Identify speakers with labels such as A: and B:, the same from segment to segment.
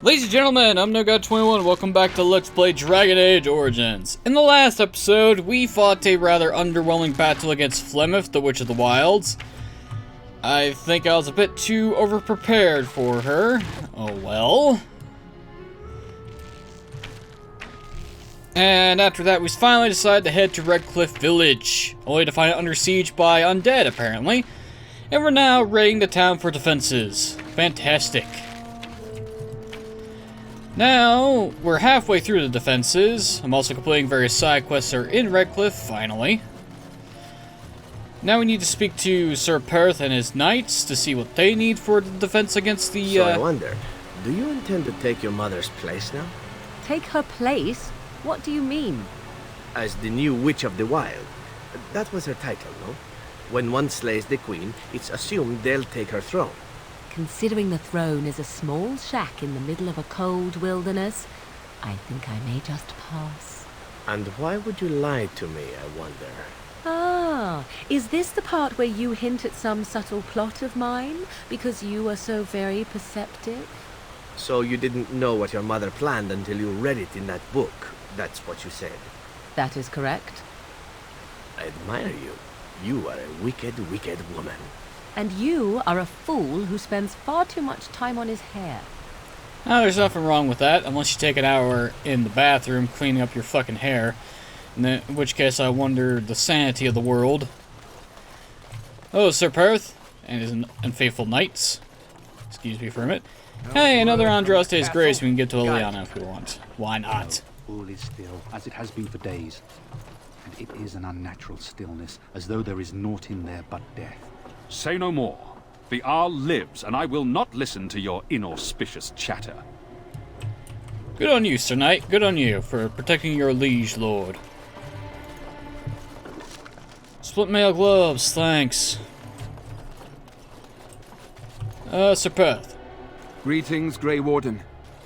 A: Ladies and gentlemen, I'm NoGod21. Welcome back to Let's Play Dragon Age Origins. In the last episode, we fought a rather underwhelming battle against Flemeth, the Witch of the Wilds. I think I was a bit too overprepared for her. Oh well. And after that, we finally decided to head to Redcliffe Village, only to find it under siege by undead, apparently. And we're now raiding the town for defenses. Fantastic. Now, we're halfway through the defenses. I'm also completing various side quests that are in Redcliffe, finally. Now we need to speak to Sir Perth and his knights to see what they need for the defense against the,
B: So I wonder, do you intend to take your mother's place now?
C: Take her place? What do you mean?
B: As the new Witch of the Wild. That was her title, no? When one slays the queen, it's assumed they'll take her throne.
C: Considering the throne is a small shack in the middle of a cold wilderness, I think I may just pass.
B: And why would you lie to me, I wonder?
C: Ah, is this the part where you hint at some subtle plot of mine, because you are so very perceptive?
B: So you didn't know what your mother planned until you read it in that book, that's what you said.
C: That is correct.
B: I admire you. You are a wicked, wicked woman.
C: And you are a fool who spends far too much time on his hair.
A: Oh, there's nothing wrong with that, unless you take an hour in the bathroom cleaning up your fucking hair. In which case, I wonder the sanity of the world. Oh, Sir Perth and his unfaithful knights. Excuse me for a minute. Hey, another Andraste's Grace we can get to Liliana if we want. Why not?
D: All is still, as it has been for days. And it is an unnatural stillness, as though there is naught in there but death.
E: Say no more. The Arl lives, and I will not listen to your inauspicious chatter.
A: Good on you, Sir Knight. Good on you for protecting your liege lord. Split mail gloves, thanks. Sir Perth.
F: Greetings, Grey Warden.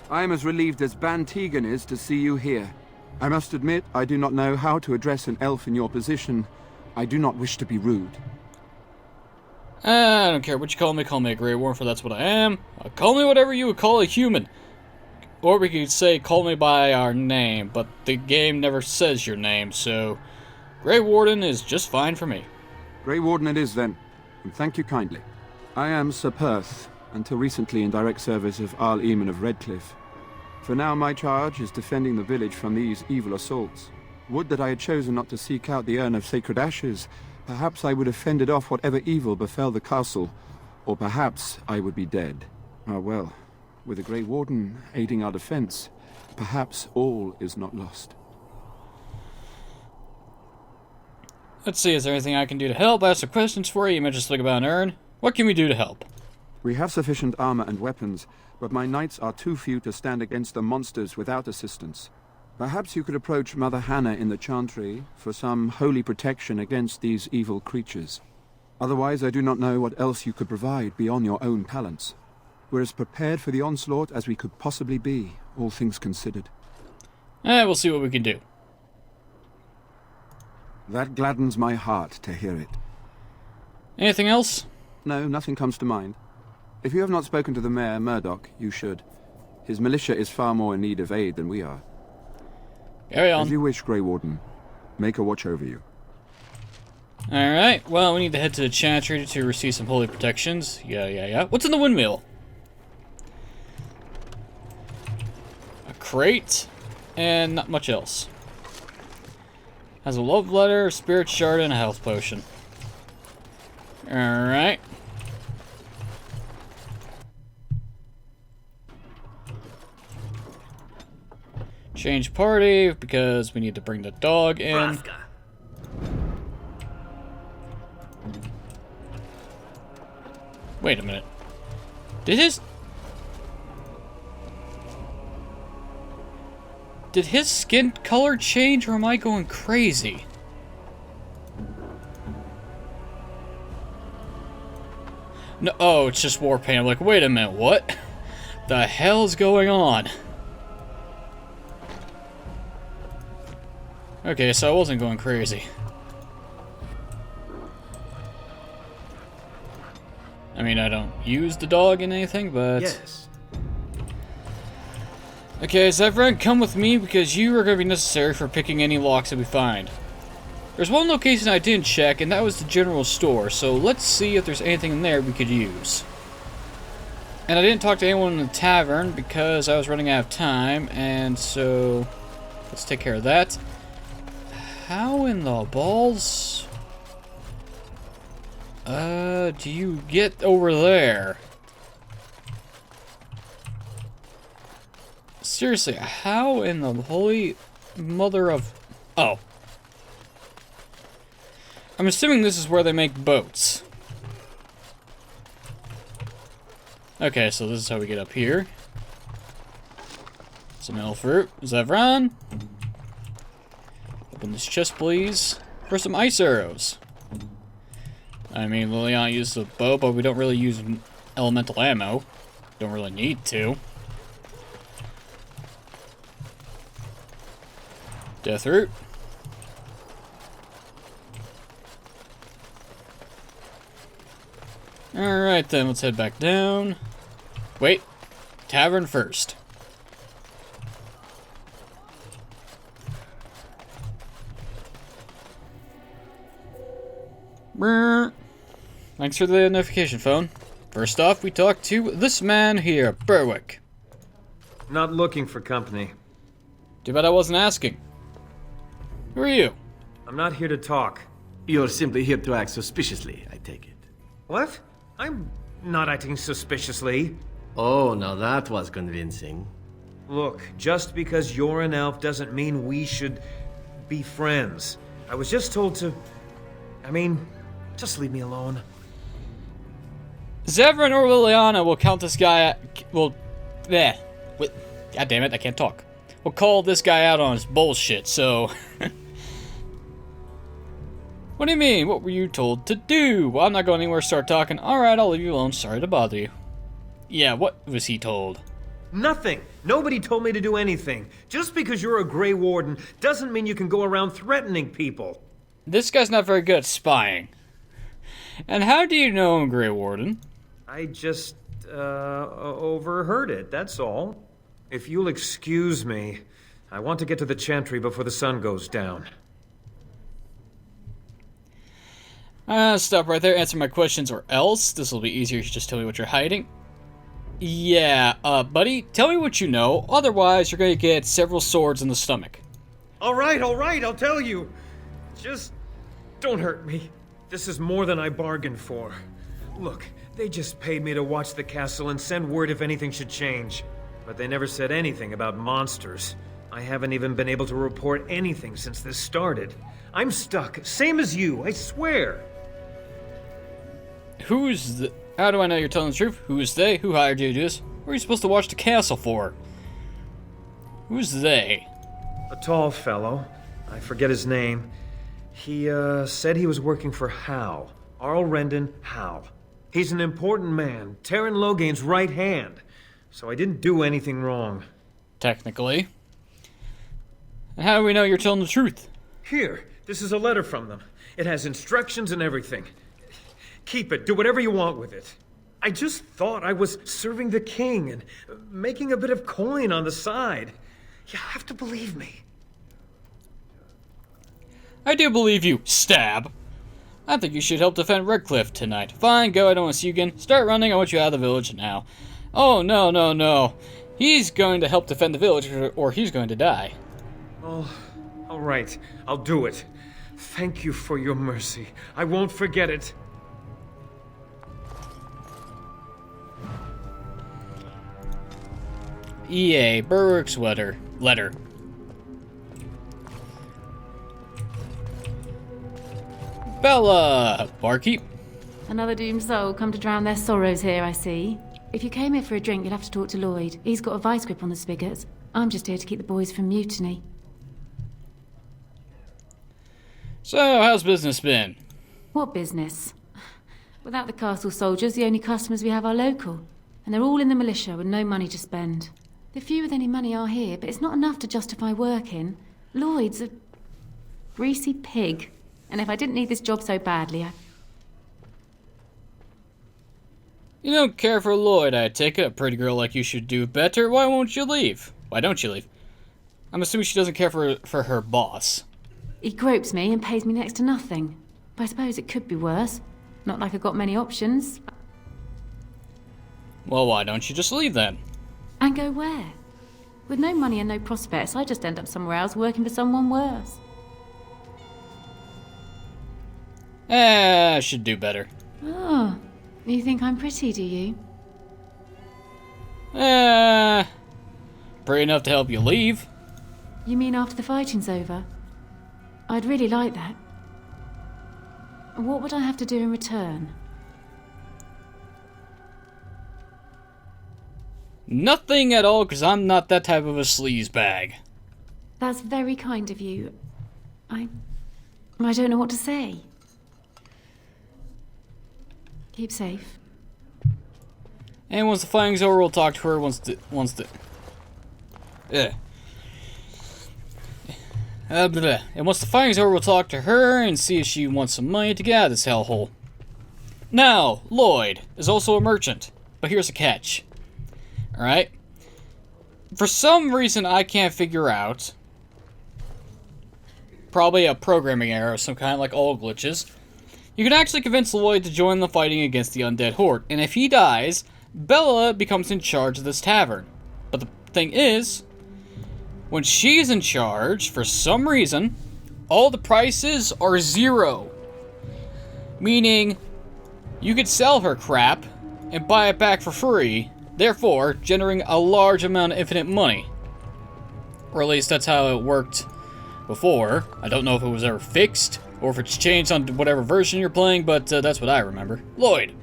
F: I am as relieved as Ban Tegan is to see you here. I must admit, I do not know how to address an elf in your position. I do not wish to be rude.
A: I don't care what you call me a Grey Warden, for that's what I am. Call me whatever you would call a human. Or we could say, call me by our name, but the game never says your name, so Grey Warden is just fine for me.
F: Grey Warden it is, then, and thank you kindly. I am Sir Perth, until recently in direct service of Arl Eamon of Redcliffe. For now, my charge is defending the village from these evil assaults. Would that I had chosen not to seek out the urn of sacred ashes. Perhaps I would have fended off whatever evil befell the castle, or perhaps I would be dead. Ah well, with the Grey Warden aiding our defense, perhaps all is not lost.
A: Let's see, is there anything I can do to help? I have some questions for you. You mentioned something about an urn. What can we do to help?
F: We have sufficient armor and weapons, but my knights are too few to stand against the monsters without assistance. Perhaps you could approach Mother Hanna in the Chantry for some holy protection against these evil creatures. Otherwise, I do not know what else you could provide beyond your own talents. We're as prepared for the onslaught as we could possibly be, all things considered.
A: We'll see what we can do.
F: That gladdens my heart to hear it.
A: Anything else?
F: No, nothing comes to mind. If you have not spoken to the Mayor, Murdoch, you should. His militia is far more in need of aid than we are.
A: Carry on.
F: As you wish, Grey Warden. Make a watch over you.
A: Alright, well, we need to head to the Chantry to receive some holy protections. Yeah. What's in the windmill? A crate, and not much else. Has a love letter, a spirit shard, and a health potion. Alright. Change party, because we need to bring the dog in.
B: Braska.
A: Wait a minute. Did his skin color change, or am I going crazy? No, oh, it's just war paint. I'm like, wait a minute, what the hell's going on? Okay, so I wasn't going crazy. I mean, I don't use the dog in anything, but...
B: Yes.
A: Okay, Zevran, come with me because you are going to be necessary for picking any locks that we find. There's one location I didn't check, and that was the general store, so let's see if there's anything in there we could use. And I didn't talk to anyone in the tavern because I was running out of time, and so let's take care of that. How in the balls do you get over there? Seriously, how in the holy mother of... Oh. I'm assuming this is where they make boats. Okay, so this is how we get up here. Some metal fruit. Zevran. Open this chest, please. For some ice arrows. I mean, Liliana used the bow, but we don't really use elemental ammo. Don't really need to. Death root. Alright then, let's head back down. Wait, tavern first. Brr. Thanks for the notification, phone. First off, we talked to this man here, Berwick.
G: Not looking for company.
A: Too bad I wasn't asking. Who are you?
G: I'm not here to talk.
B: You're simply here to act suspiciously, I take it.
G: What? I'm not acting suspiciously.
B: Oh, now that was convincing.
G: Look, just because you're an elf doesn't mean we should be friends. I was just told to... I mean, just leave me alone.
A: Zevran or Liliana will count this guy... God damn it, I can't talk. We'll call this guy out on his bullshit, so... What do you mean? What were you told to do? Well, I'm not going anywhere to start talking. Alright, I'll leave you alone. Sorry to bother you. Yeah, what was he told?
G: Nothing. Nobody told me to do anything. Just because you're a Grey Warden doesn't mean you can go around threatening people.
A: This guy's not very good at spying. And how do you know I'm Grey Warden?
G: I just, overheard it, that's all. If you'll excuse me, I want to get to the Chantry before the sun goes down.
A: Stop right there, answer my questions or else. This will be easier if you just tell me what you're hiding. Yeah, buddy, tell me what you know, otherwise you're gonna get several swords in the stomach.
G: Alright, I'll tell you. Just don't hurt me. This is more than I bargained for. Look, they just paid me to watch the castle and send word if anything should change. But they never said anything about monsters. I haven't even been able to report anything since this started. I'm stuck, same as you, I swear.
A: Who's the... How do I know you're telling the truth? Who is they? Who hired you to do this? What are you supposed to watch the castle for? Who's they?
G: A tall fellow. I forget his name. He, said he was working for Hal. Arl Rendon Hal. He's an important man, Terran Loghain's right hand. So I didn't do anything wrong.
A: Technically. And how do we know you're telling the truth?
G: Here, this is a letter from them. It has instructions and everything. Keep it, do whatever you want with it. I just thought I was serving the king and making a bit of coin on the side. You have to believe me.
A: I do believe you, stab. I think you should help defend Redcliffe tonight. Fine, go, I don't want to see you again. Start running, I want you out of the village now. Oh, no, no, no. He's going to help defend the village, or he's going to die.
G: Oh, all right, I'll do it. Thank you for your mercy. I won't forget it.
A: EA, Berwick's letter. Bella! Barkeep?
H: Another doomed soul come to drown their sorrows here, I see. If you came here for a drink, you'd have to talk to Lloyd. He's got a vice grip on the spigots. I'm just here to keep the boys from mutiny.
A: So, how's business been?
H: What business? Without the castle soldiers, the only customers we have are local. And they're all in the militia with no money to spend. The few with any money are here, but it's not enough to justify working. Lloyd's a greasy pig. And if I didn't need this job so badly,
A: You don't care for Lloyd, I take it. A pretty girl like you should do better. Why won't you leave? Why don't you leave? I'm assuming she doesn't care for her boss.
H: He gropes me and pays me next to nothing. But I suppose it could be worse. Not like I've got many options.
A: Well, why don't you just leave then?
H: And go where? With no money and no prospects, I just end up somewhere else working for someone worse.
A: I should do better.
H: Oh, you think I'm pretty, do you?
A: Pretty enough to help you leave.
H: You mean after the fighting's over? I'd really like that. What would I have to do in return?
A: Nothing at all, because I'm not that type of a sleazebag.
H: That's very kind of you. I don't know what to say. Keep safe.
A: And once the fighting's over, we'll talk to her And once the fighting's over, we'll talk to her and see if she wants some money to get out of this hellhole. Now, Lloyd is also a merchant, but here's a catch. Alright? For some reason I can't figure out, probably a programming error of some kind, like all glitches, you can actually convince Lloyd to join the fighting against the undead horde, and if he dies, Bella becomes in charge of this tavern. But the thing is, when she's in charge, for some reason, all the prices are 0. Meaning, you could sell her crap and buy it back for free, therefore generating a large amount of infinite money. Or at least that's how it worked before. I don't know if it was ever fixed, or if it's changed on whatever version you're playing, but that's what I remember. Lloyd!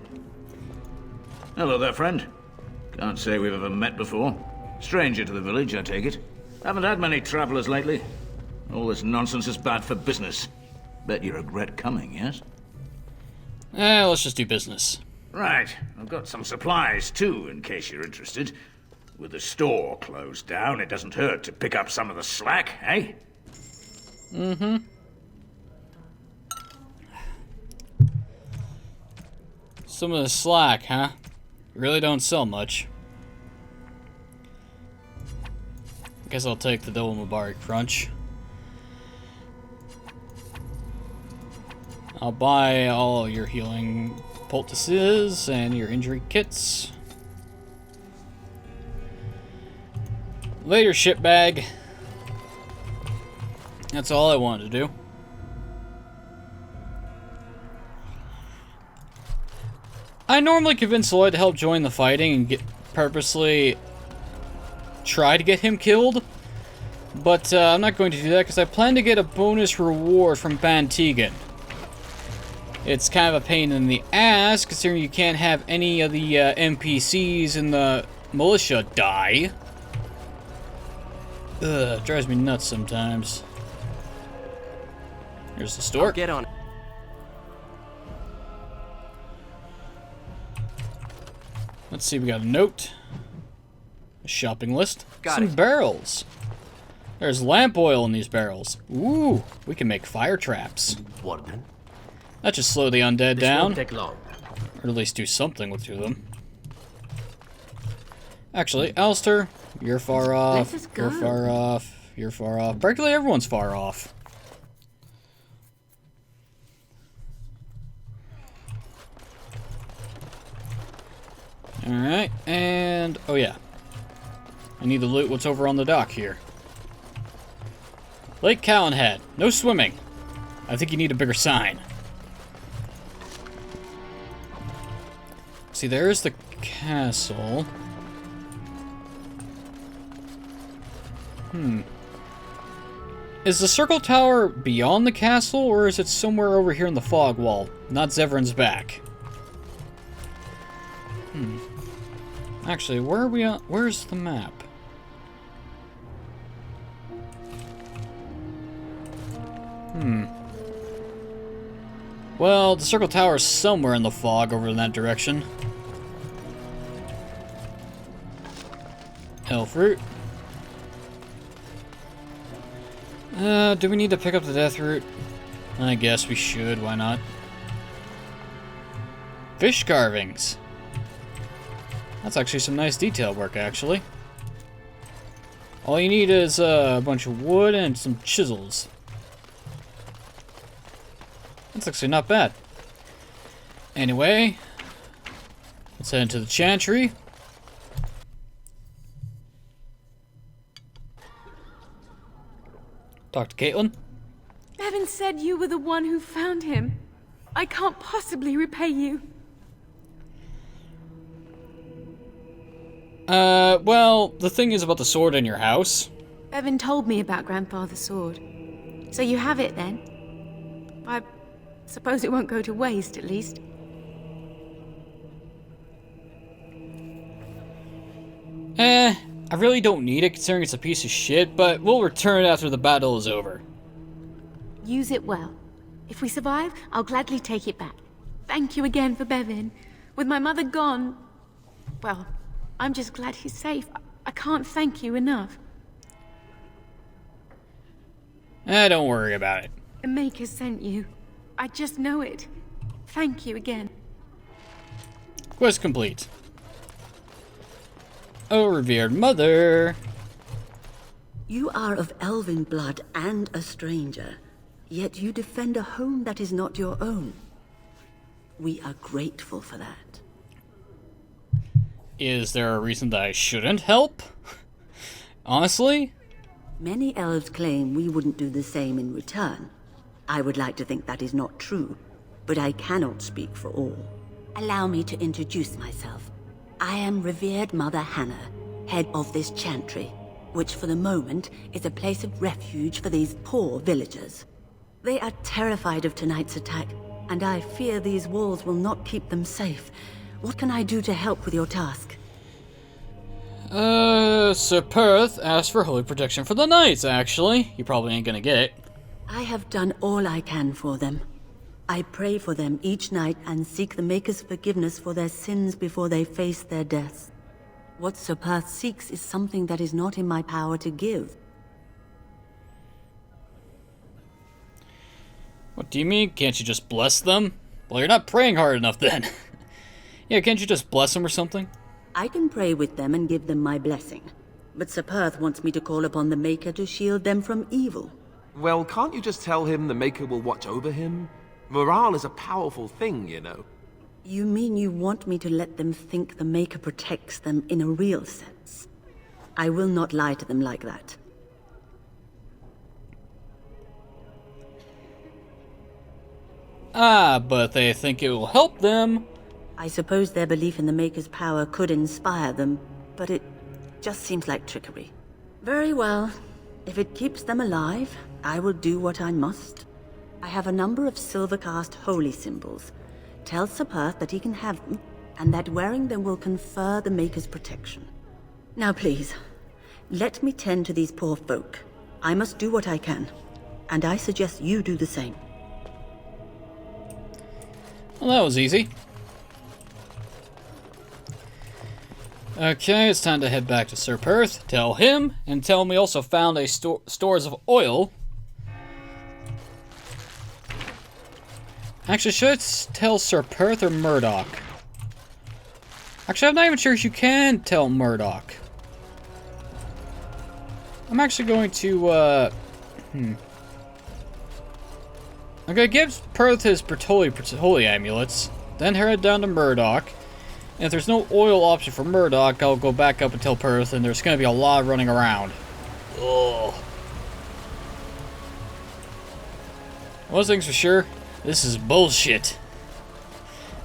I: Hello there, friend. Can't say we've ever met before. Stranger to the village, I take it. Haven't had many travelers lately. All this nonsense is bad for business. Bet you regret coming, yes?
A: Let's just do business.
I: Right. I've got some supplies, too, in case you're interested. With the store closed down, it doesn't hurt to pick up some of the slack, eh?
A: Mm-hmm. Some of the slack, huh? You really don't sell much. I guess I'll take the double Mabari Crunch. I'll buy all your healing poultices and your injury kits. Later, shitbag. That's all I wanted to do. I normally convince Lloyd to help join the fighting and purposely try to get him killed, but I'm not going to do that because I plan to get a bonus reward from Bantegan. It's kind of a pain in the ass considering you can't have any of the NPCs in the militia die. Ugh, drives me nuts sometimes. Here's the store.
B: I'll get on it.
A: Let's see, we got a note. A shopping list.
B: Got
A: some
B: it.
A: barrels. There's lamp oil in these barrels. Ooh, we can make fire traps.
B: Warden,
A: That should slow the undead
B: this
A: down.
B: won't take long.
A: Or at least do something with them. Actually, Alistair, you're far off.
H: Let us
A: You're
H: go.
A: far off. You're far off. Practically everyone's far off. Alright, and... oh yeah. I need to loot what's over on the dock here. Lake Callanhead. No swimming. I think you need a bigger sign. See, there's the castle. Is the circle tower beyond the castle, or is it somewhere over here in the fog wall? Not Zevran's back. Actually, where are we on? Where's the map? Well, the circle tower is somewhere in the fog over in that direction. Elf root. Do we need to pick up the death root? I guess we should, why not? Fish carvings. That's actually some nice detail work, actually. All you need is a bunch of wood and some chisels. That's actually not bad. Anyway, let's head into the chantry. Talk to Caitlin.
C: Bevan said you were the one who found him. I can't possibly repay you.
A: Well, the thing is about the sword in your house.
H: Bevan told me about Grandfather's sword. So you have it then? I suppose it won't go to waste, at least.
A: I really don't need it considering it's a piece of shit, but we'll return it after the battle is over.
H: Use it well. If we survive, I'll gladly take it back. Thank you again for Bevan. With my mother gone, well, I'm just glad he's safe. I can't thank you enough.
A: Don't worry about it.
H: The Maker sent you. I just know it. Thank you again.
A: Quest complete. Oh, revered mother.
J: You are of elven blood and a stranger, yet you defend a home that is not your own. We are grateful for that.
A: Is there a reason that I shouldn't help? Honestly?
J: Many elves claim we wouldn't do the same in return. I would like to think that is not true, but I cannot speak for all. Allow me to introduce myself. I am revered Mother Hanna, head of this chantry, which for the moment is a place of refuge for these poor villagers. They are terrified of tonight's attack, and I fear these walls will not keep them safe. What can I do to help with your task?
A: Sir Perth asked for holy protection for the knights, actually. You probably ain't gonna get it.
J: I have done all I can for them. I pray for them each night and seek the Maker's forgiveness for their sins before they face their deaths. What Sir Perth seeks is something that is not in my power to give.
A: What do you mean? Can't you just bless them? Well, you're not praying hard enough then. Yeah, can't you just bless them or something?
J: I can pray with them and give them my blessing, but Sir Perth wants me to call upon the Maker to shield them from evil.
K: Well, can't you just tell him the Maker will watch over him? Morale is a powerful thing, you know.
J: You mean you want me to let them think the Maker protects them in a real sense? I will not lie to them like that.
A: But they think it will help them.
J: I suppose their belief in the Maker's power could inspire them, but it just seems like trickery. Very well. If it keeps them alive, I will do what I must. I have a number of silver-cast holy symbols. Tell Sir Perth that he can have them, and that wearing them will confer the Maker's protection. Now please, let me tend to these poor folk. I must do what I can, and I suggest you do the same.
A: Well, that was easy. Okay, it's time to head back to Sir Perth, tell him, and tell him we also found a stores of oil. Actually, should I tell Sir Perth or Murdoch? Actually, I'm not even sure if you can tell Murdoch. I'm actually going to, I'm gonna give Perth his holy amulets, then head down to Murdoch. And if there's no oil option for Murdoch, I'll go back up and tell Perth, and there's gonna be a lot running around. Ugh. One thing's for sure, this is bullshit.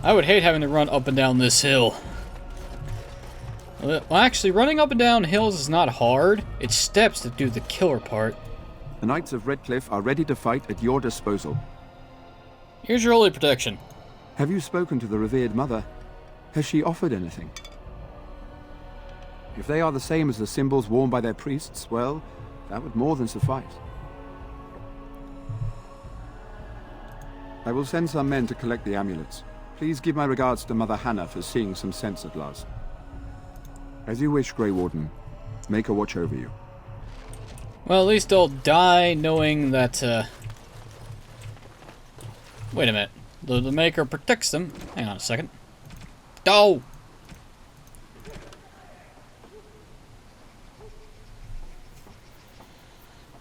A: I would hate having to run up and down this hill. Well, actually, running up and down hills is not hard. It's steps that do the killer part.
F: The Knights of Redcliffe are ready to fight at your disposal.
A: Here's your holy protection.
F: Have you spoken to the revered mother? Has she offered anything? If they are the same as the symbols worn by their priests, well, that would more than suffice. I will send some men to collect the amulets. Please give my regards to Mother Hanna for seeing some sense at last. As you wish, Grey Warden. Make her watch over you.
A: Well, at least I'll die knowing that, Wait a minute. The Maker protects them. Hang on a second. Oh!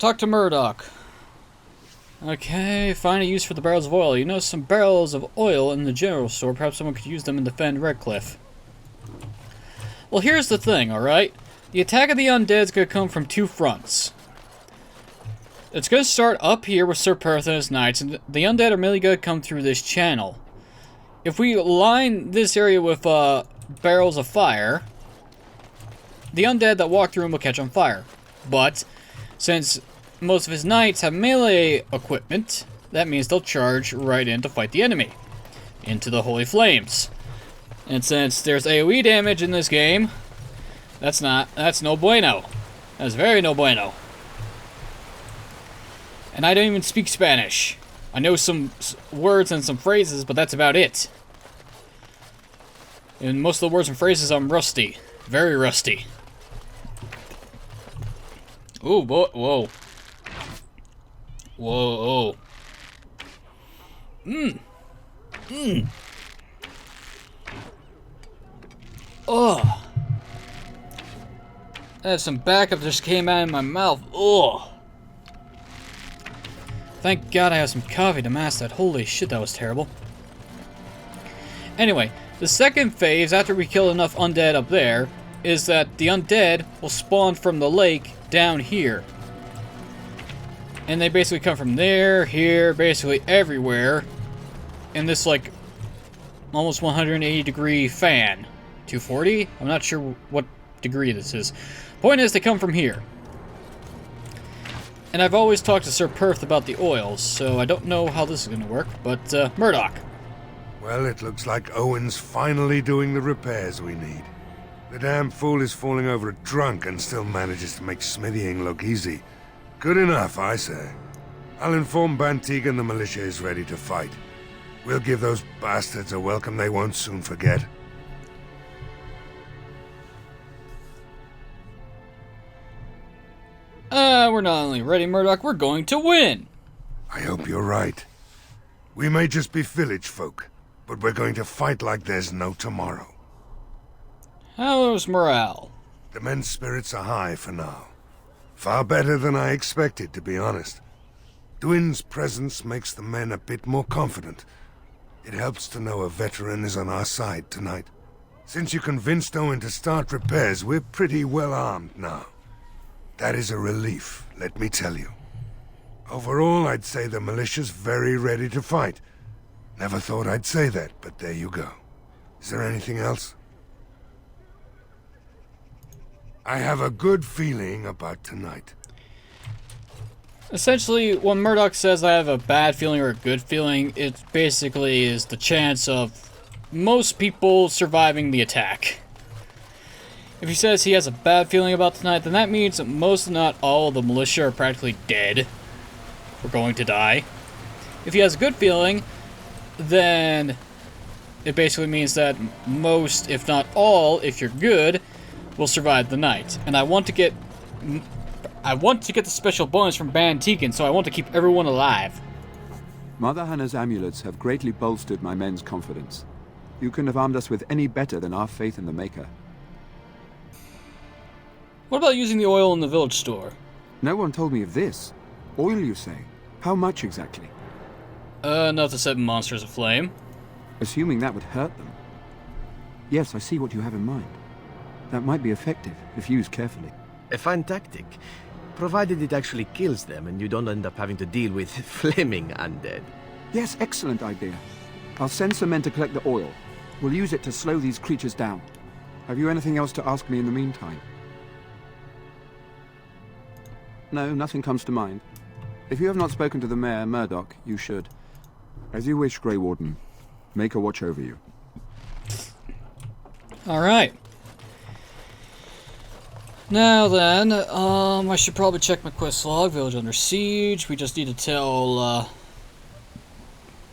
A: talk to Murdoch. Okay, find a use for the barrels of oil. You know some barrels of oil in the general store. Perhaps someone could use them and defend Redcliffe. Well, here's the thing, alright? The attack of the undead is going to come from two fronts. It's going to start up here with Sir Perth and his knights, and the undead are merely going to come through this channel. If we line this area with barrels of fire, the undead that walk through them will catch on fire. But, since most of his knights have melee equipment, that means they'll charge right in to fight the enemy. Into the holy flames. And since there's AoE damage in this game, that's no bueno. That's very no bueno. And I don't even speak Spanish. I know some words and some phrases, but that's about it. And most of the words and phrases, I'm rusty. Very rusty. Ooh, boy, whoa. Whoa. Oh. That's some backup just came out of my mouth. Oh. Thank God I have some coffee to mask that. Holy shit, that was terrible. Anyway, the second phase, after we kill enough undead up there, is that the undead will spawn from the lake down here. And they basically come from there, here, basically everywhere. In this, like, almost 180 degree fan. 240? I'm not sure what degree this is. Point is, they come from here. And I've always talked to Sir Perth about the oils, so I don't know how this is going to work, but, Murdoch.
L: Well, it looks like Owen's finally doing the repairs we need. The damn fool is falling over drunk and still manages to make smithying look easy. Good enough, I say. I'll inform Bantegan the militia is ready to fight. We'll give those bastards a welcome they won't soon forget.
A: We're not only ready, Murdoch, we're going to win!
L: I hope you're right. We may just be village folk, but we're going to fight like there's no tomorrow.
A: How's morale?
L: The men's spirits are high for now. Far better than I expected, to be honest. Dwin's presence makes the men a bit more confident. It helps to know a veteran is on our side tonight. Since you convinced Owen to start repairs, we're pretty well armed now. That is a relief, let me tell you. Overall, I'd say the militia's very ready to fight. Never thought I'd say that, but there you go. Is there anything else? I have a good feeling about tonight.
A: Essentially, when Murdoch says I have a bad feeling or a good feeling, it basically is the chance of most people surviving the attack. If he says he has a bad feeling about tonight, then that means that most, not all, of the militia are practically dead. We're going to die. If he has a good feeling, then it basically means that most, if not all, if you're good, will survive the night. And I want to get the special bonus from Bantegan, so I want to keep everyone alive.
F: Mother Hanna's amulets have greatly bolstered my men's confidence. You couldn't have armed us with any better than our faith in the Maker.
A: What about using the oil in the village store?
F: No one told me of this. Oil, you say? How much exactly?
A: Enough to set monsters aflame.
F: Assuming that would hurt them. Yes, I see what you have in mind. That might be effective, if used carefully.
B: A fine tactic, provided it actually kills them and you don't end up having to deal with flaming undead.
F: Yes, excellent idea. I'll send some men to collect the oil. We'll use it to slow these creatures down. Have you anything else to ask me in the meantime? No, nothing comes to mind. If you have not spoken to the Mayor, Murdoch, you should. As you wish, Grey Warden. Make a watch over you.
A: Alright. Now then, I should probably check my quest log. Village under siege. We just need to tell,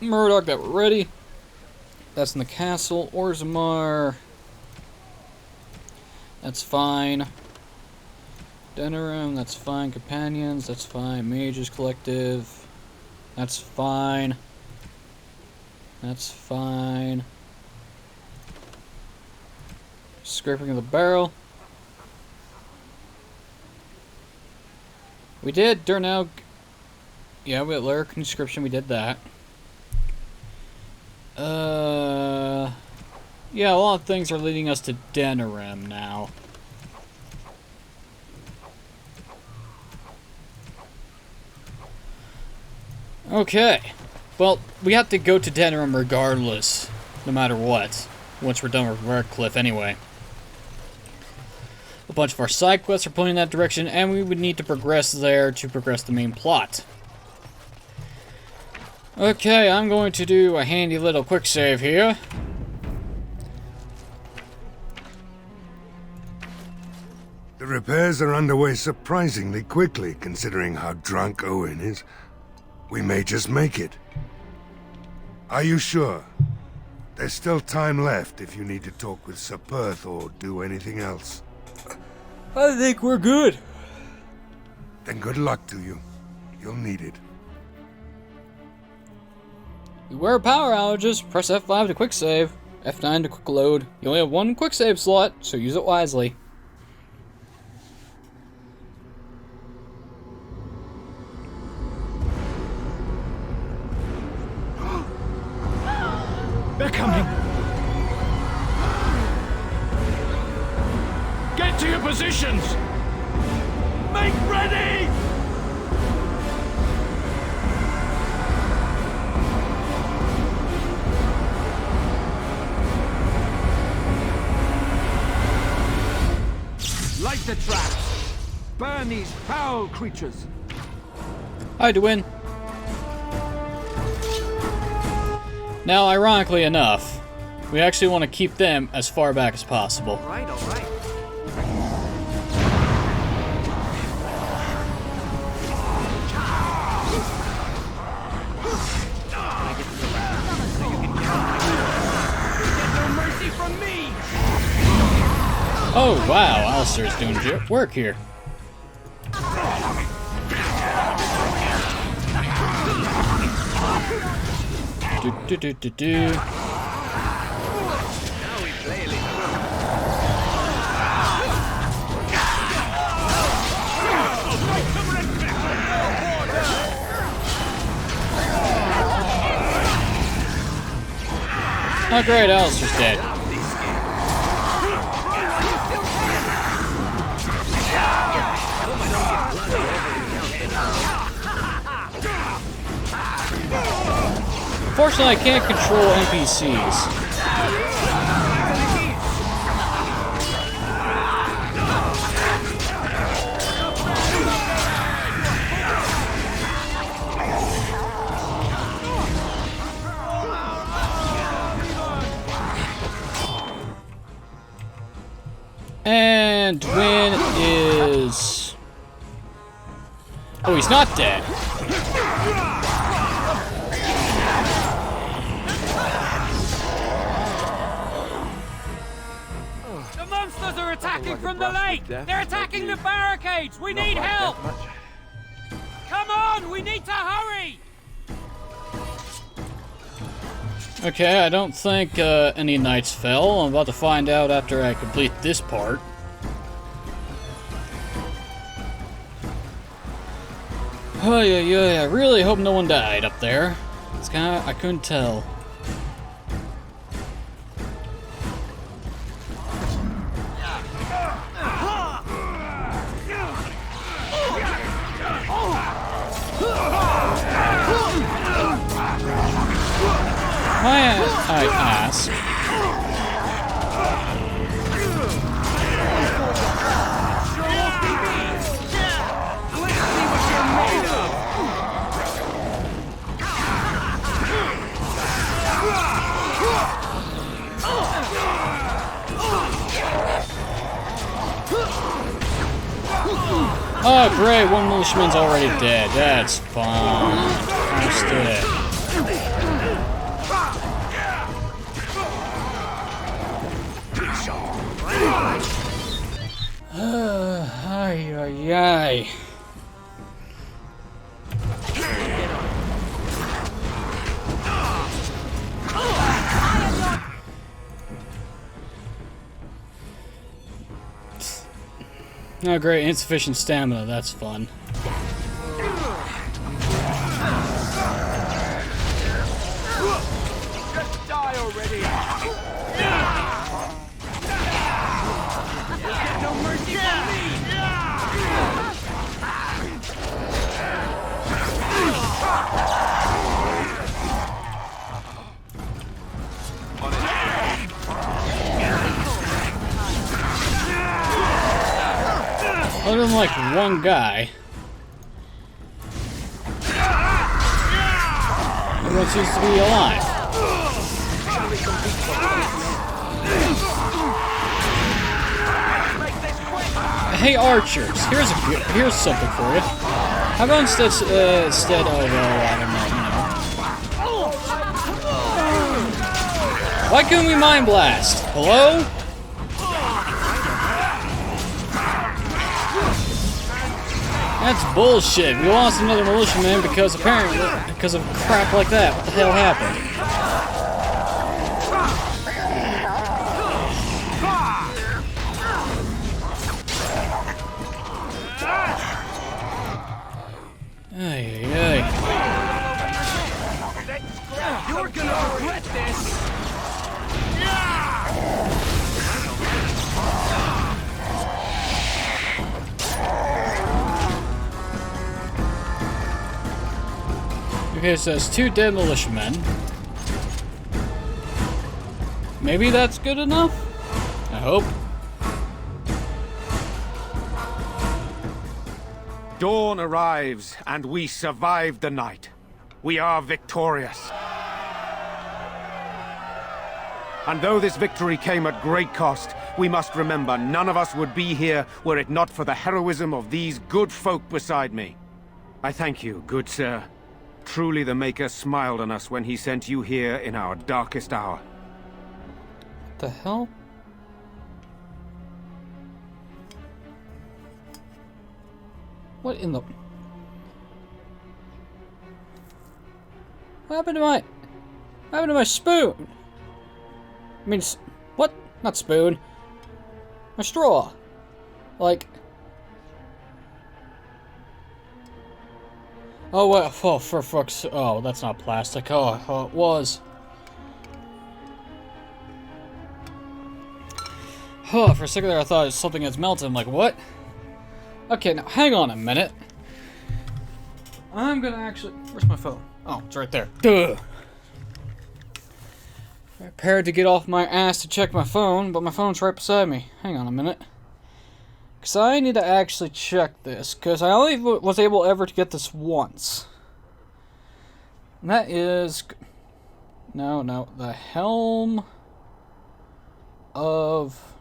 A: Murdoch that we're ready. That's in the castle. Orzammar. That's fine. Denerim, that's fine. Companions, that's fine. Mages Collective, that's fine. That's fine. Scraping of the barrel. We did Durnow. Yeah, we had Lyric Conscription. We did that. Yeah, a lot of things are leading us to Denerim now. Okay. Well, we have to go to Denerim regardless, no matter what, once we're done with Redcliffe anyway. A bunch of our side quests are pointing in that direction, and we would need to progress there to progress the main plot. Okay, I'm going to do a handy little quick save here.
L: The repairs are underway surprisingly quickly, considering how drunk Owen is. We may just make it. Are you sure? There's still time left if you need to talk with Sir Perth or do anything else.
A: I think we're good.
L: Then good luck to you. You'll need it.
A: Beware of power outages. Press F5 to quick save. F9 to quick load. You only have one quick save slot, so use it wisely.
E: They're coming! Get to your positions! Make ready!
F: Light the traps! Burn these foul creatures!
A: Hi, Dwyn. Now, ironically enough, we actually want to keep them as far back as possible.
B: All right, all right.
A: Oh, wow, Alistair's doing work here. Do. Oh great, Alistair's dead. Unfortunately, I can't control NPCs. And Dwyn is... Oh, he's not dead.
M: The monsters are attacking from the lake! They're attacking the barricades! We need help! Come on! We need to hurry!
A: Okay, I don't think any knights fell. I'm about to find out after I complete this part. Oh yeah, I really hope no one died up there. It's kinda, I couldn't tell. I ask. Oh great, one militiaman's already dead. That's fine. Understood. Ay. Oh great, insufficient stamina, that's fun. Other than like one guy. Everyone seems to be alive. Hey archers, here's something for you. How about instead of I don't know, you know. Why couldn't we mind blast? Hello? That's bullshit. We lost another militiaman because of crap like that. What the hell happened? Ay, ay, ay.
M: You're gonna regret this!
A: Okay, so it's 2 dead militiamen. Maybe that's good enough? I hope.
D: Dawn arrives, and we survive the night. We are victorious. And though this victory came at great cost, we must remember none of us would be here were it not for the heroism of these good folk beside me. I thank you, good sir. Truly the Maker smiled on us when he sent you here in our darkest hour.
A: What the hell? What in the... What happened to my spoon? I mean, what? Not spoon. My straw. Like... Oh, well, oh, for fuck's... Oh, that's not plastic. Oh, it was. Oh, for a second there I thought it was something that's melted. I'm like, what? Okay, now, hang on a minute. I'm gonna actually... Where's my phone? Oh, it's right there. Duh! Prepared to get off my ass to check my phone, but my phone's right beside me. Hang on a minute. Because I need to actually check this, because I only was able ever to get this once. And that is... No, the helm of...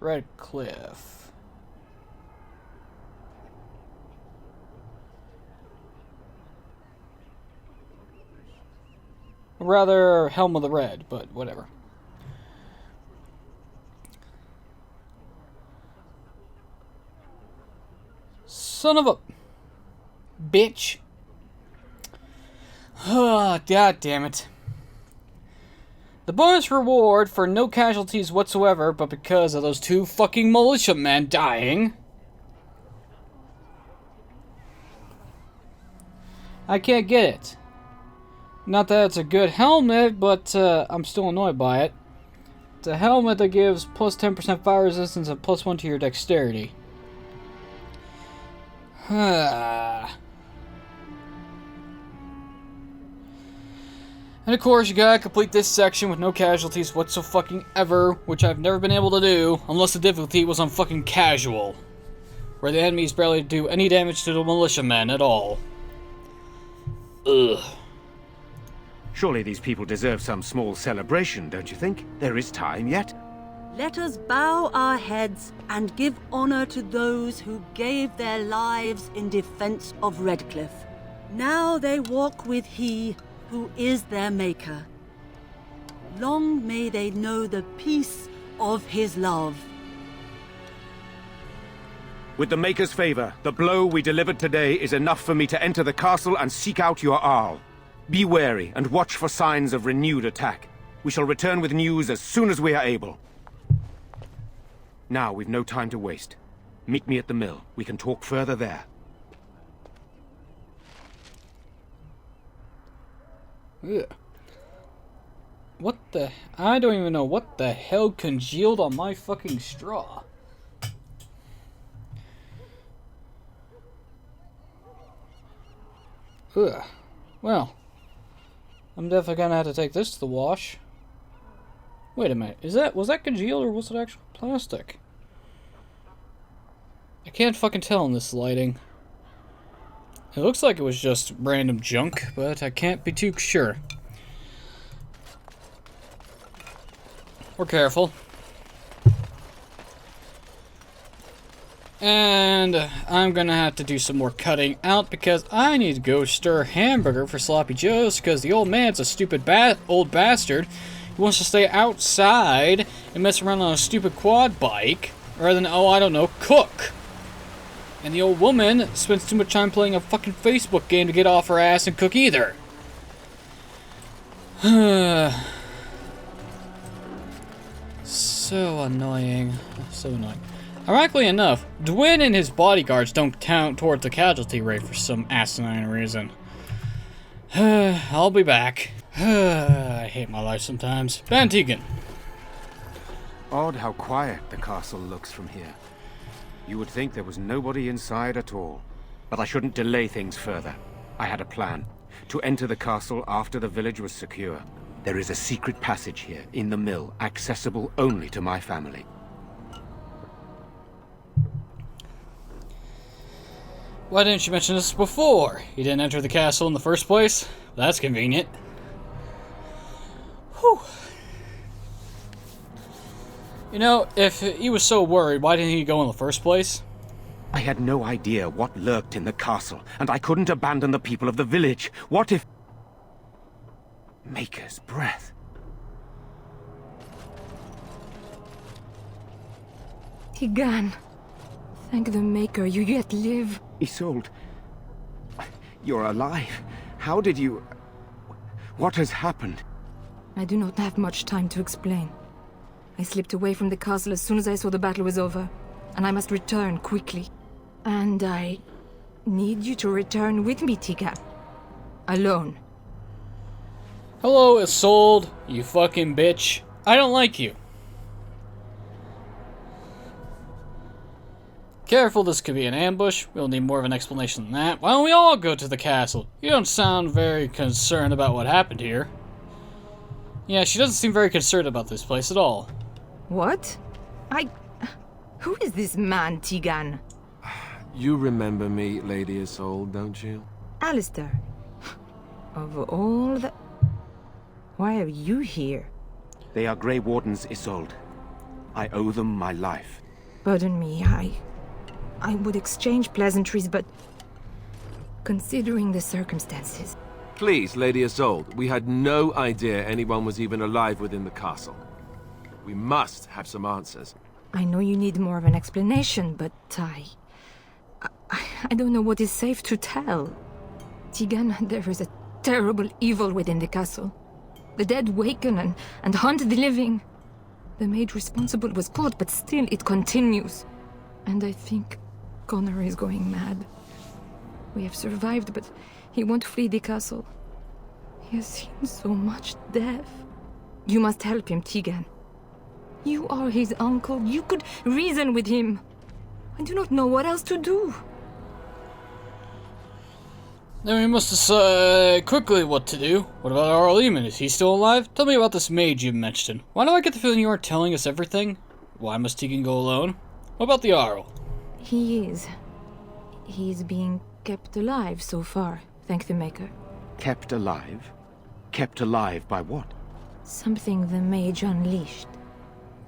A: Redcliffe. Rather, Helm of the Red, but whatever. Son of a bitch. Oh, god damn it. The bonus reward for no casualties whatsoever, but because of those 2 fucking militiamen dying. I can't get it. Not that it's a good helmet, but I'm still annoyed by it. It's a helmet that gives plus 10% fire resistance and plus 1 to your dexterity. And of course, you gotta complete this section with no casualties whatsoever, which I've never been able to do, unless the difficulty was on fucking casual, where the enemies barely do any damage to the militiamen at all. Ugh.
D: Surely these people deserve some small celebration, don't you think? There is time yet.
J: Let us bow our heads and give honor to those who gave their lives in defense of Redcliffe. Now they walk with He who is their Maker. Long may they know the peace of His love.
D: With the Maker's favor, the blow we delivered today is enough for me to enter the castle and seek out your Arl. Be wary and watch for signs of renewed attack. We shall return with news as soon as we are able. Now we've no time to waste. Meet me at the mill. We can talk further there.
A: Ugh. What the... I don't even know what the hell congealed on my fucking straw. Ugh. Well, I'm definitely gonna have to take this to the wash. Wait a minute. Was that congealed or was it actual plastic? I can't fucking tell in this lighting. It looks like it was just random junk, but I can't be too sure. We're careful. And I'm gonna have to do some more cutting out because I need to go stir hamburger for Sloppy Joe's because the old man's a stupid old bastard who wants to stay outside and mess around on a stupid quad bike rather than, oh, I don't know, cook. And the old woman spends too much time playing a fucking Facebook game to get off her ass and cook either. So annoying. So annoying. Ironically enough, Dwin and his bodyguards don't count towards the casualty rate for some asinine reason. I'll be back. I hate my life sometimes. Van Tegan.
D: Odd how quiet the castle looks from here. You would think there was nobody inside at all. But I shouldn't delay things further. I had a plan. To enter the castle after the village was secure. There is a secret passage here, in the mill, accessible only to my family.
A: Why didn't you mention this before? You didn't enter the castle in the first place? That's convenient. Whew. You know, if he was so worried, why didn't he go in the first place?
D: I had no idea what lurked in the castle, and I couldn't abandon the people of the village. What if... Maker's breath.
N: Tigan. Thank the Maker, you yet live.
D: Isolde. You're alive. How did you... What has happened?
N: I do not have much time to explain. I slipped away from the castle as soon as I saw the battle was over, and I must return quickly. And I need you to return with me, Tigan. Alone.
A: Hello, Isolde, you fucking bitch. I don't like you. Careful, this could be an ambush. We'll need more of an explanation than that. Why don't we all go to the castle? You don't sound very concerned about what happened here. Yeah, she doesn't seem very concerned about this place at all.
N: What? Who is this man, Tigan?
K: You remember me, Lady Isolde, don't you?
N: Alistair. Of all the... Why are you here?
D: They are Grey Wardens, Isolde. I owe them my life.
N: Pardon me, I would exchange pleasantries, but... Considering the circumstances...
K: Please, Lady Isolde, we had no idea anyone was even alive within the castle. We must have some answers.
N: I know you need more of an explanation, but I don't know what is safe to tell. Tigan, there is a terrible evil within the castle. The dead waken and hunt the living. The maid responsible was caught, but still it continues. And I think Connor is going mad. We have survived, but he won't flee the castle. He has seen so much death. You must help him, Tigan. You are his uncle. You could reason with him. I do not know what else to do.
A: Then we must decide quickly what to do. What about our Lehman? Is he still alive? Tell me about this mage you mentioned. Why do I get the feeling you aren't telling us everything? Why must Tegan go alone? What about the Arl?
N: He is. He is being kept alive so far, thank the Maker.
D: Kept alive? Kept alive by what?
N: Something the mage unleashed.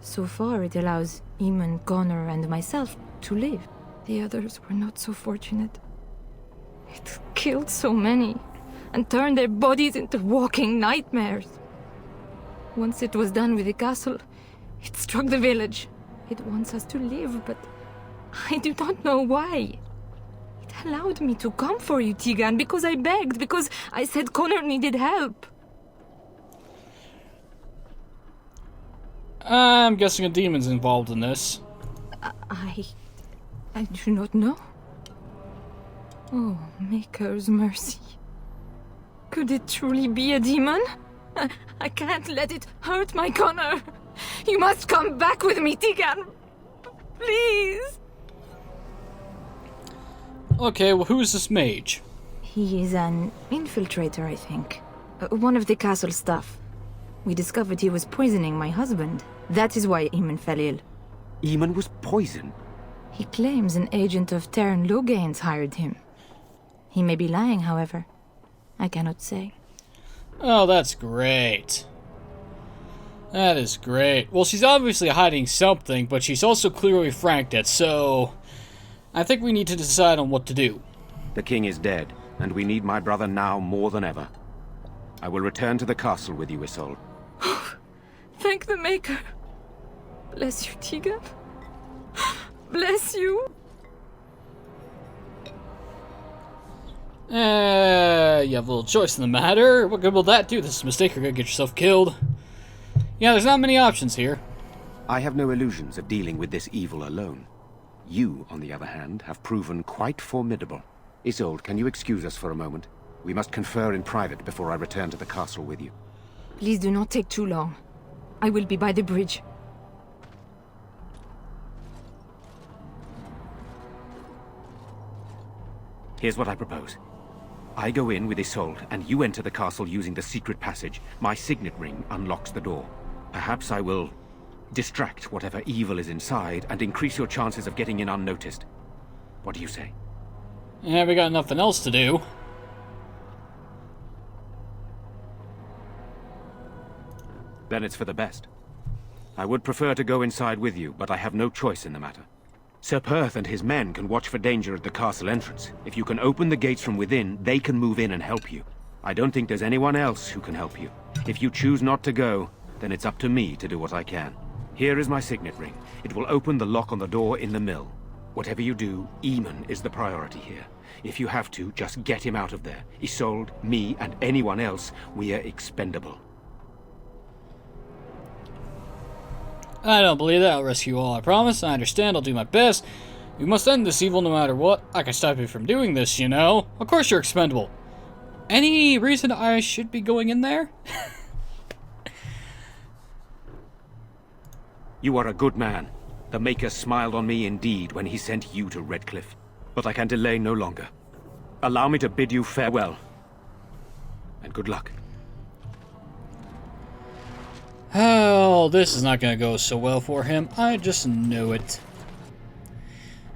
N: So far it allows Eamon, Connor, and myself to live. The others were not so fortunate. It killed so many, and turned their bodies into walking nightmares. Once it was done with the castle, it struck the village. It wants us to live, but I do not know why. It allowed me to come for you, Tigan, because I begged, because I said Connor needed help.
A: I'm guessing a demon's involved in this.
N: I do not know. Oh, Maker's mercy. Could it truly be a demon? I can't let it hurt my Connor. You must come back with me, Tigan. Please.
A: Okay, well, who is this mage?
N: He is an infiltrator, I think. One of the castle staff. We discovered he was poisoning my husband. That is why Eamon fell ill.
D: Eamon was poisoned?
N: He claims an agent of Terran Logain's hired him. He may be lying, however. I cannot say.
A: Oh, that's great. That is great. Well, she's obviously hiding something, but she's also clearly franked it, so I think we need to decide on what to do.
D: The king is dead, and we need my brother now more than ever. I will return to the castle with you, Isolde.
N: Thank the Maker. Bless you, Tegan. Bless you.
A: You have a little choice in the matter. What good will that do? This is a mistake, you're gonna get yourself killed. Yeah, there's not many options here.
D: I have no illusions of dealing with this evil alone. You, on the other hand, have proven quite formidable. Isolde, can you excuse us for a moment? We must confer in private before I return to the castle with you.
N: Please do not take too long. I will be by the bridge.
D: Here's what I propose. I go in with Isolde, and you enter the castle using the secret passage. My signet ring unlocks the door. Perhaps I will distract whatever evil is inside and increase your chances of getting in unnoticed. What do you say?
A: Yeah, we got nothing else to do.
D: Then it's for the best. I would prefer to go inside with you, but I have no choice in the matter. Sir Perth and his men can watch for danger at the castle entrance. If you can open the gates from within, they can move in and help you. I don't think there's anyone else who can help you. If you choose not to go, then it's up to me to do what I can. Here is my signet ring. It will open the lock on the door in the mill. Whatever you do, Eamon is the priority here. If you have to, just get him out of there. Isolde, me, and anyone else, we are expendable.
A: I don't believe that. I'll rescue all, I promise. I understand. I'll do my best. We must end this evil no matter what. I can stop you from doing this, you know. Of course you're expendable. Any reason I should be going in there?
D: You are a good man. The Maker smiled on me indeed when he sent you to Redcliffe. But I can delay no longer. Allow me to bid you farewell. And good luck.
A: Oh, this is not going to go so well for him. I just know it.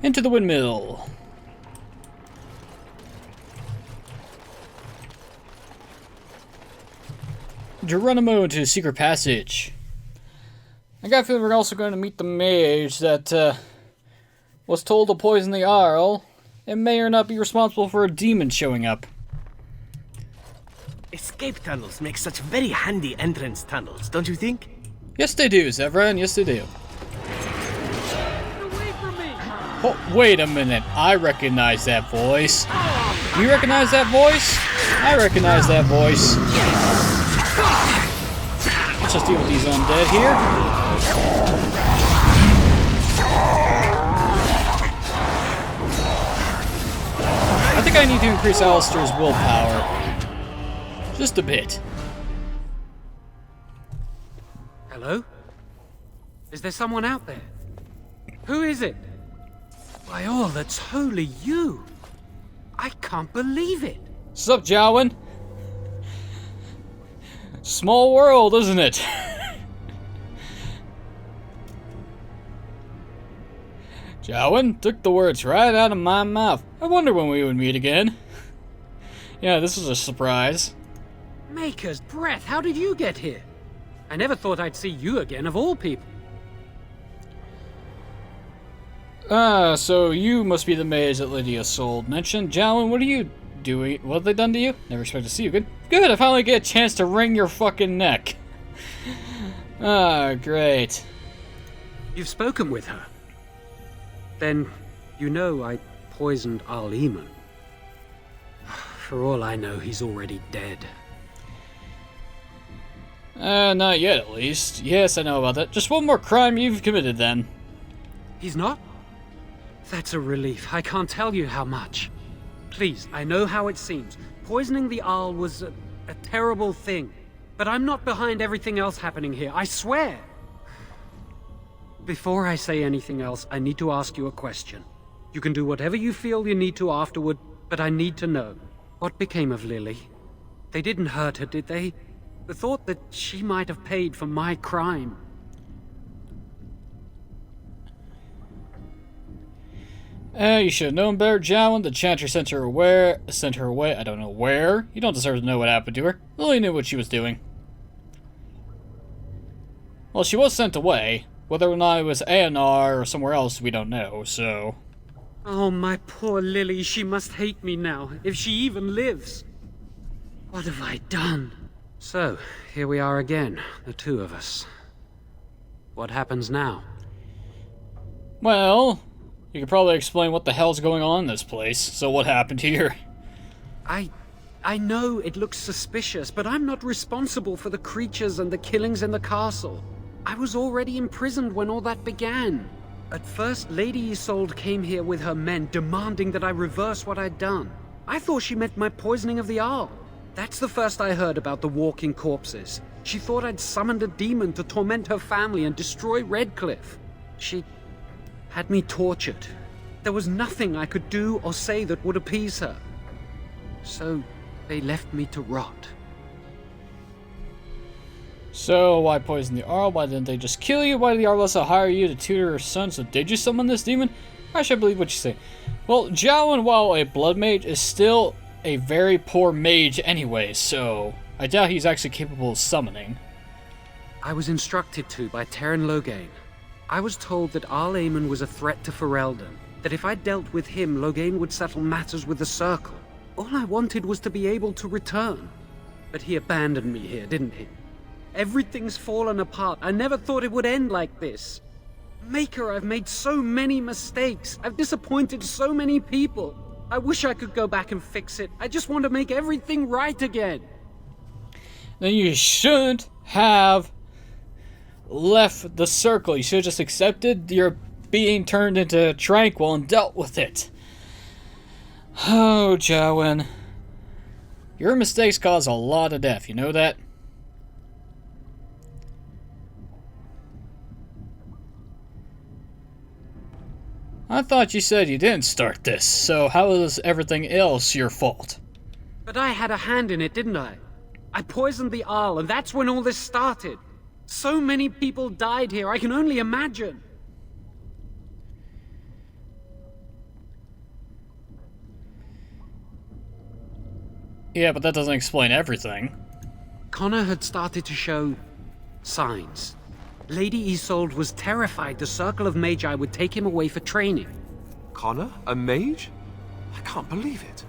A: Into the windmill. Geronimo into the secret passage. I got a feeling we're also going to meet the mage that was told to poison the Arl and may or not be responsible for a demon showing up.
B: Escape tunnels make such very handy entrance tunnels, don't you think?
A: Yes, they do, Zevran. Yes, they do.
M: Away from me!
A: Oh, wait a minute. I recognize that voice. You recognize that voice? I recognize that voice. Let's just deal with these undead here. I think I need to increase Alistair's willpower. Just a bit.
M: Hello? Is there someone out there? Who is it? By all that's holy, you! I can't believe it!
A: What's up, Jowen? Small world, isn't it? Jowen took the words right out of my mouth. I wonder when we would meet again. Yeah, this was a surprise.
M: Maker's breath, how did you get here? I never thought I'd see you again, of all people.
A: So you must be the mage that Lydia Sold mentioned. Jowen, what are you doing? What have they done to you? Never expect to see you. Good. Good, I finally get a chance to wring your fucking neck. Ah, great.
M: You've spoken with her. Then, you know I poisoned Al Eamon. For all I know, he's already dead.
A: Not yet, at least. Yes, I know about that. Just one more crime you've committed, then.
M: He's not? That's a relief. I can't tell you how much. Please, I know how it seems. Poisoning the Arl was a terrible thing. But I'm not behind everything else happening here, I swear. Before I say anything else, I need to ask you a question. You can do whatever you feel you need to afterward, but I need to know. What became of Lily? They didn't hurt her, did they? The thought that she might have paid for my crime.
A: You should have known better, Jowan. The Chantry sent her away. I don't know where. You don't deserve to know what happened to her. Lily knew what she was doing. Well, she was sent away. Whether or not it was A&R or somewhere else, we don't know, so...
M: Oh, my poor Lily. She must hate me now, if she even lives. What have I done? So, here we are again, the two of us. What happens now?
A: Well, you could probably explain what the hell's going on in this place. So what happened here?
M: I know it looks suspicious, but I'm not responsible for the creatures and the killings in the castle. I was already imprisoned when all that began. At first, Lady Isolde came here with her men, demanding that I reverse what I'd done. I thought she meant my poisoning of the Arl. That's the first I heard about the walking corpses. She thought I'd summoned a demon to torment her family and destroy Redcliffe. She had me tortured. There was nothing I could do or say that would appease her. So, they left me to rot.
A: So, why poison the Arl? Why didn't they just kill you? Why did the Arl also hire you to tutor her son? So did you summon this demon? I should believe what you say. Well, Jowan, while a blood mage, is still a very poor mage anyway, so I doubt he's actually capable of summoning.
M: I was instructed to by Terran Loghain. I was told that Arl Eamon was a threat to Ferelden, that if I dealt with him, Loghain would settle matters with the Circle. All I wanted was to be able to return. But he abandoned me here, didn't he? Everything's fallen apart. I never thought it would end like this. Maker, I've made so many mistakes. I've disappointed so many people. I wish I could go back and fix it. I just want to make everything right again.
A: Then you shouldn't have left the Circle. You should have just accepted your being turned into Tranquil and dealt with it. Oh, Jowan. Your mistakes cause a lot of death, you know that? I thought you said you didn't start this, so how is everything else your fault?
M: But I had a hand in it, didn't I? I poisoned the Arl, and that's when all this started. So many people died here, I can only imagine.
A: Yeah, but that doesn't explain everything.
M: Connor had started to show signs. Lady Isolde was terrified the Circle of Magi would take him away for training.
K: Connor? A mage? I can't believe it.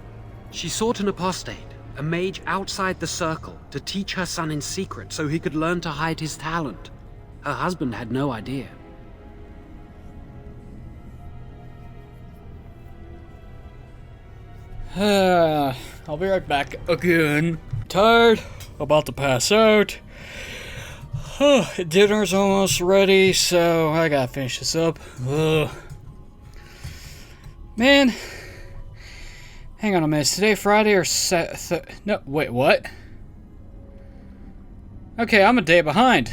M: She sought an apostate, a mage outside the Circle, to teach her son in secret so he could learn to hide his talent. Her husband had no idea.
A: I'll be right back again. Tired, about to pass out. Dinner's almost ready, so I gotta finish this up. Man, hang on a minute. Is today Friday or no, wait, what? Okay, I'm a day behind.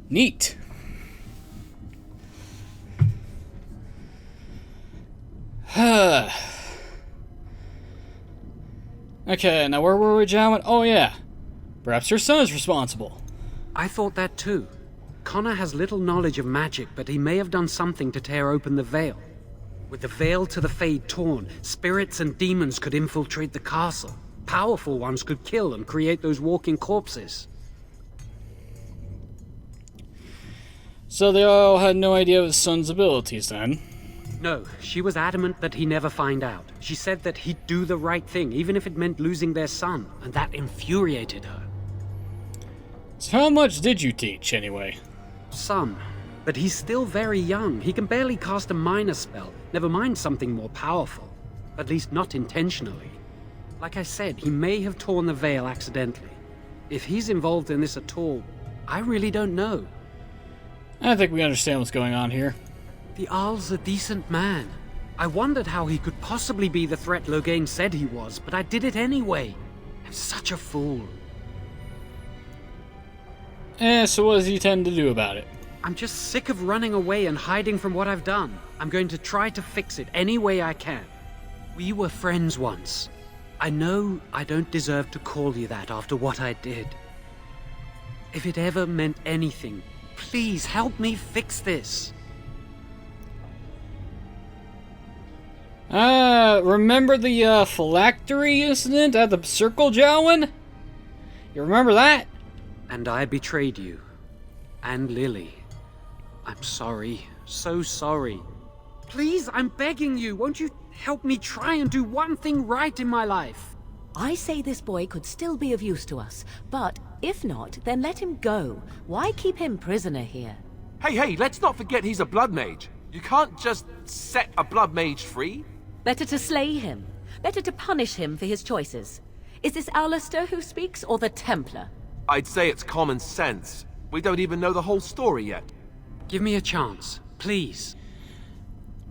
A: Neat. Okay, now where were we, Jowan? Oh yeah, perhaps your son is responsible.
M: I thought that too. Connor has little knowledge of magic, but he may have done something to tear open the veil. With the veil to the Fade torn, spirits and demons could infiltrate the castle. Powerful ones could kill and create those walking corpses.
A: So they all had no idea of his son's abilities then?
M: No, she was adamant that he never find out. She said that he'd do the right thing, even if it meant losing their son, and that infuriated her.
A: So how much did you teach, anyway?
M: Some. But he's still very young. He can barely cast a minor spell, never mind something more powerful. At least not intentionally. Like I said, he may have torn the veil accidentally. If he's involved in this at all, I really don't know.
A: I think we understand what's going on here.
M: The Arl's a decent man. I wondered how he could possibly be the threat Loghain said he was, but I did it anyway. I'm such a fool.
A: So what does he tend to do about it?
M: I'm just sick of running away and hiding from what I've done. I'm going to try to fix it any way I can. We were friends once. I know I don't deserve to call you that after what I did. If it ever meant anything, please help me fix this.
A: Remember the phylactery incident at the Circle, Jowan? You remember that?
M: And I betrayed you. And Lily. I'm sorry. So sorry. Please, I'm begging you, won't you help me try and do one thing right in my life?
C: I say this boy could still be of use to us, but if not, then let him go. Why keep him prisoner here?
K: Hey, let's not forget he's a blood mage. You can't just set a blood mage free.
C: Better to slay him. Better to punish him for his choices. Is this Alistair who speaks, or the Templar?
K: I'd say it's common sense. We don't even know the whole story yet.
M: Give me a chance, please.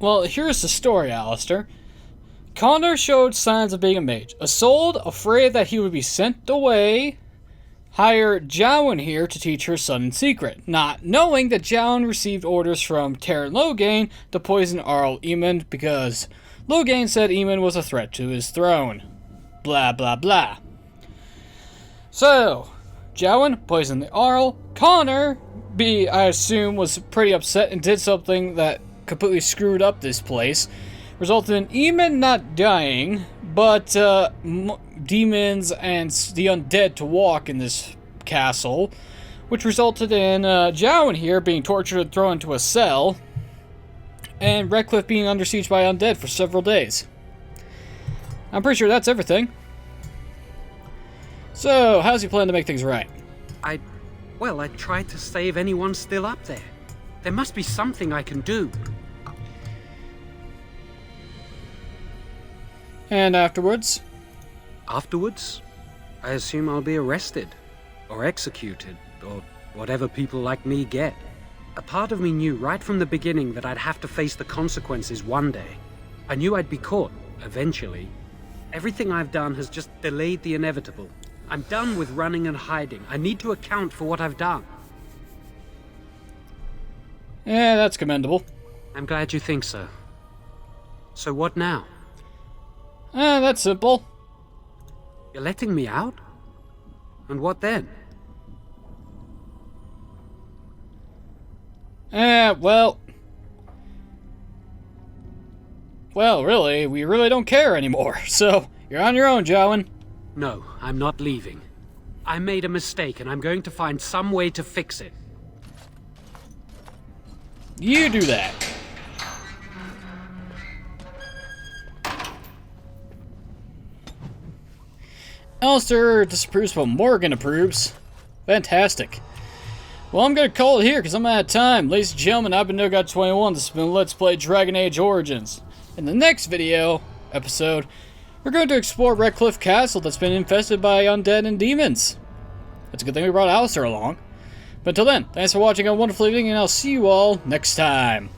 A: Well, here's the story, Alistair. Connor showed signs of being a mage. Isolde, afraid that he would be sent away, hired Jowan here to teach her son in secret, not knowing that Jowan received orders from Terran Loghain to poison Arl Eamon because Loghain said Eamon was a threat to his throne. Blah, blah, blah. So, Jowan poisoned the Arl. Connor, I assume, was pretty upset and did something that completely screwed up this place, resulted in Eamon not dying, but demons and the undead to walk in this castle, which resulted in Jowan here being tortured and thrown into a cell, and Redcliffe being under siege by undead for several days. I'm pretty sure that's everything. So, how's he plan to make things right?
M: Well, I tried to save anyone still up there. There must be something I can do.
A: And afterwards?
M: Afterwards? I assume I'll be arrested, or executed, or whatever people like me get. A part of me knew right from the beginning that I'd have to face the consequences one day. I knew I'd be caught, eventually. Everything I've done has just delayed the inevitable. I'm done with running and hiding. I need to account for what I've done.
A: Yeah, that's commendable.
M: I'm glad you think so. So what now?
A: That's simple.
M: You're letting me out? And what then?
A: Well, really, we really don't care anymore, so you're on your own, Jowan.
M: No, I'm not leaving. I made a mistake, and I'm going to find some way to fix it.
A: You do that. Alistair disapproves, but Morgan approves. Fantastic. Well, I'm gonna call it here because I'm out of time. Ladies and gentlemen, I've been NoGod21. This has been Let's Play Dragon Age Origins. In the next episode, we're going to explore Redcliffe Castle that's been infested by undead and demons. It's a good thing we brought Alistair along. But until then, thanks for watching a wonderful evening, and I'll see you all next time.